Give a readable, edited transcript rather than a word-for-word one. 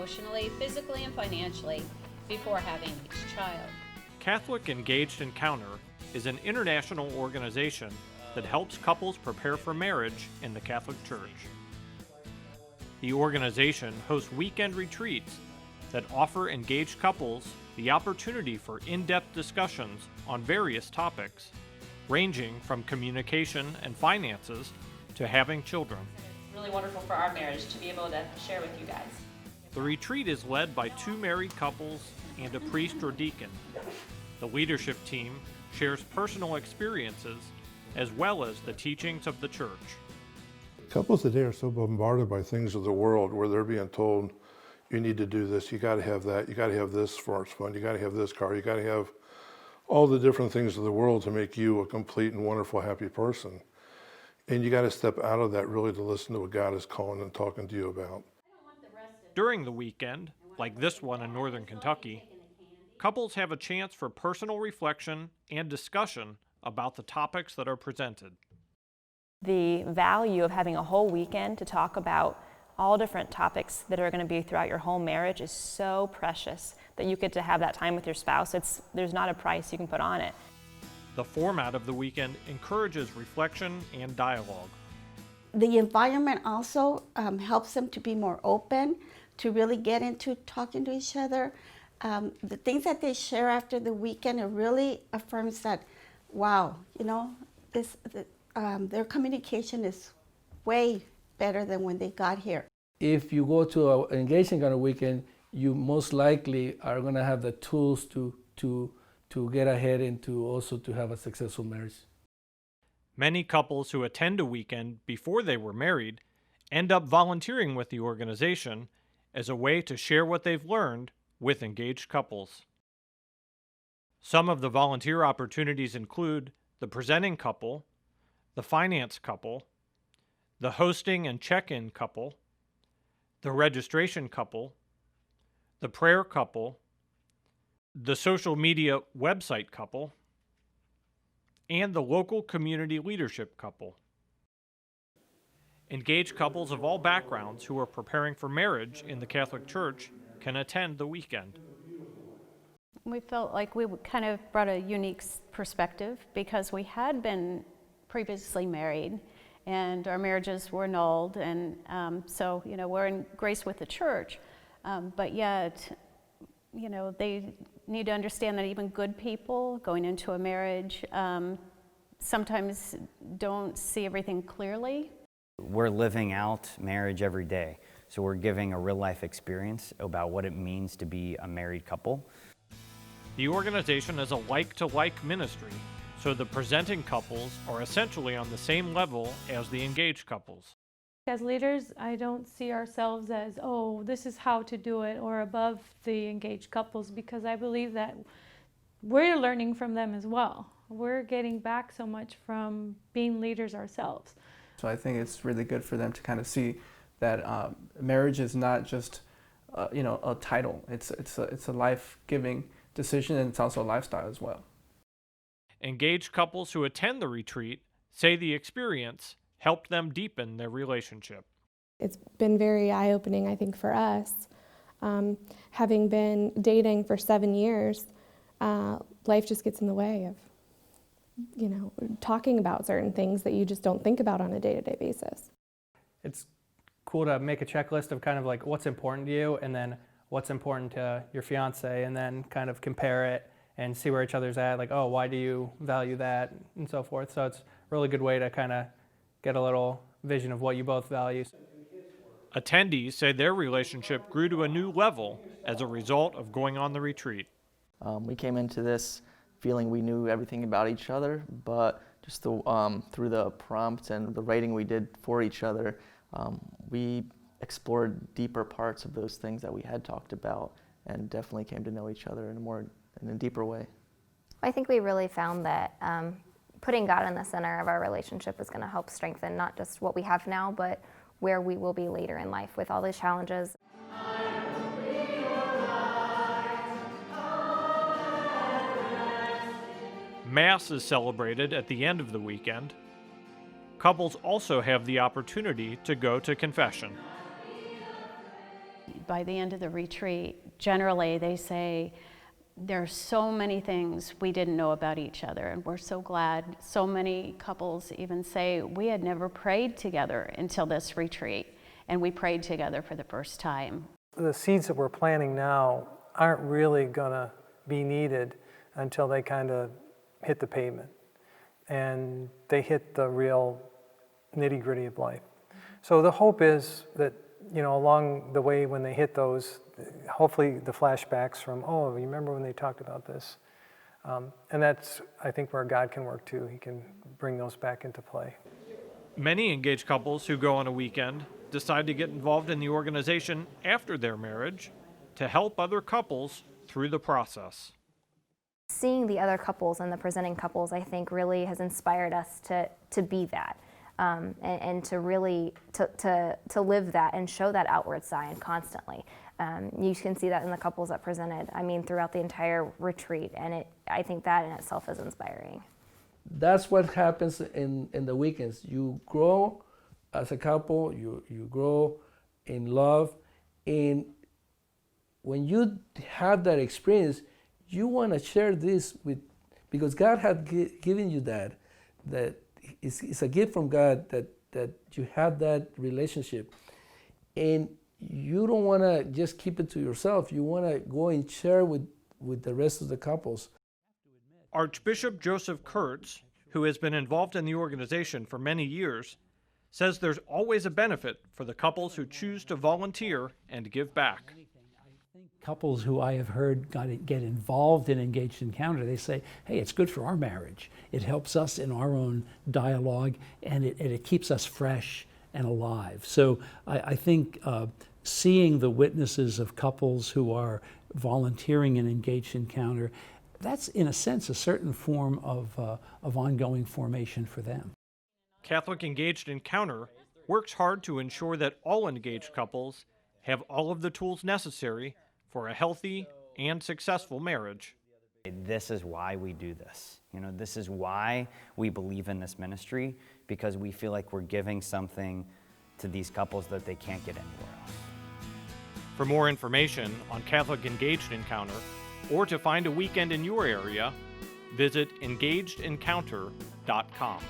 emotionally, physically, and financially before having each child. Catholic Engaged Encounter is an international organization that helps couples prepare for marriage in the Catholic Church. The organization hosts weekend retreats that offer engaged couples the opportunity for in-depth discussions on various topics, ranging from communication and finances to having children. It's really wonderful for our marriage to be able to share with you guys. The retreat is led by 2 married couples and a priest or deacon. The leadership team shares personal experiences as well as the teachings of the church. Couples today are so bombarded by things of the world where they're being told, you need to do this, you got to have that, you got to have this smartphone, you got to have this car, you got to have all the different things of the world to make you a complete and wonderful, happy person. And you got to step out of that really to listen to what God is calling and talking to you about. During the weekend, like this one in Northern Kentucky, couples have a chance for personal reflection and discussion about the topics that are presented. The value of having a whole weekend to talk about all different topics that are going to be throughout your whole marriage is so precious that you get to have that time with your spouse. There's not a price you can put on it. The format of the weekend encourages reflection and dialogue. The environment also helps them to be more open, to really get into talking to each other. The things that they share after the weekend, it really affirms that, wow, you know, their communication is way better than when they got here. If you go to an engagement kind of weekend, you most likely are going to have the tools to get ahead and to have a successful marriage. Many couples who attend a weekend before they were married end up volunteering with the organization as a way to share what they've learned with engaged couples. Some of the volunteer opportunities include the presenting couple, the finance couple, the hosting and check-in couple, the registration couple, the prayer couple, the social media website couple, and the local community leadership couple. Engaged couples of all backgrounds who are preparing for marriage in the Catholic Church can attend the weekend. We felt like we kind of brought a unique perspective because we had been previously married and our marriages were annulled, and so we're in grace with the church, but yet they need to understand that even good people going into a marriage sometimes don't see everything clearly. We're living out marriage every day, so we're giving a real life experience about what it means to be a married couple. The organization is a like-to-like ministry, so the presenting couples are essentially on the same level as the engaged couples. As leaders, I don't see ourselves as, oh, this is how to do it, or above the engaged couples, because I believe that we're learning from them as well. We're getting back so much from being leaders ourselves. So I think it's really good for them to kind of see that marriage is not just a title. It's a life-giving decision, and it's also a lifestyle as well. Engaged couples who attend the retreat say the experience helped them deepen their relationship. It's been very eye-opening, I think, for us. Having been dating for 7 years, life just gets in the way of, talking about certain things that you just don't think about on a day-to-day basis. It's cool to make a checklist of kind of like what's important to you and then what's important to your fiance, and then kind of compare it and see where each other's at, like, oh, why do you value that, and so forth. So it's a really good way to kind of get a little vision of what you both value. Attendees say their relationship grew to a new level as a result of going on the retreat. We came into this feeling we knew everything about each other, but just through the prompts and the writing we did for each other, we explored deeper parts of those things that we had talked about, and definitely came to know each other in a deeper way. I think we really found that putting God in the center of our relationship is going to help strengthen not just what we have now, but where we will be later in life with all those challenges. Mass is celebrated at the end of the weekend. Couples also have the opportunity to go to confession. by the end of the retreat, generally they say, there are so many things we didn't know about each other, and we're so glad. So many couples even say, we had never prayed together until this retreat, and we prayed together for the first time. The seeds that we're planting now aren't really going to be needed until they kind of hit the pavement and they hit the real nitty-gritty of life. So the hope is that, you know, along the way when they hit those, hopefully the flashbacks from, oh, you remember when they talked about this? And that's, I think, where God can work too. He can bring those back into play. Many engaged couples who go on a weekend decide to get involved in the organization after their marriage to help other couples through the process. Seeing the other couples and the presenting couples, I think, really has inspired us to be that. And to really to live that and show that outward side constantly. You can see that in the couples that presented, I mean, throughout the entire retreat, and I think that in itself is inspiring. That's what happens in the weekends. You grow as a couple, you grow in love, and when you have that experience, you want to share this with, because God had given you that it's a gift from God that you have that relationship, and you don't want to just keep it to yourself. You want to go and share with the rest of the couples. Archbishop Joseph Kurtz, who has been involved in the organization for many years, says there's always a benefit for the couples who choose to volunteer and give back. Couples who I have heard get involved in Engaged Encounter, they say, hey, it's good for our marriage. It helps us in our own dialogue, and it keeps us fresh and alive. So I think seeing the witnesses of couples who are volunteering in Engaged Encounter, that's in a sense a certain form of ongoing formation for them. Catholic Engaged Encounter works hard to ensure that all engaged couples have all of the tools necessary for a healthy and successful marriage. This is why we do this. You know, this is why we believe in this ministry, because we feel like we're giving something to these couples that they can't get anywhere else. For more information on Catholic Engaged Encounter, or to find a weekend in your area, visit engagedencounter.com.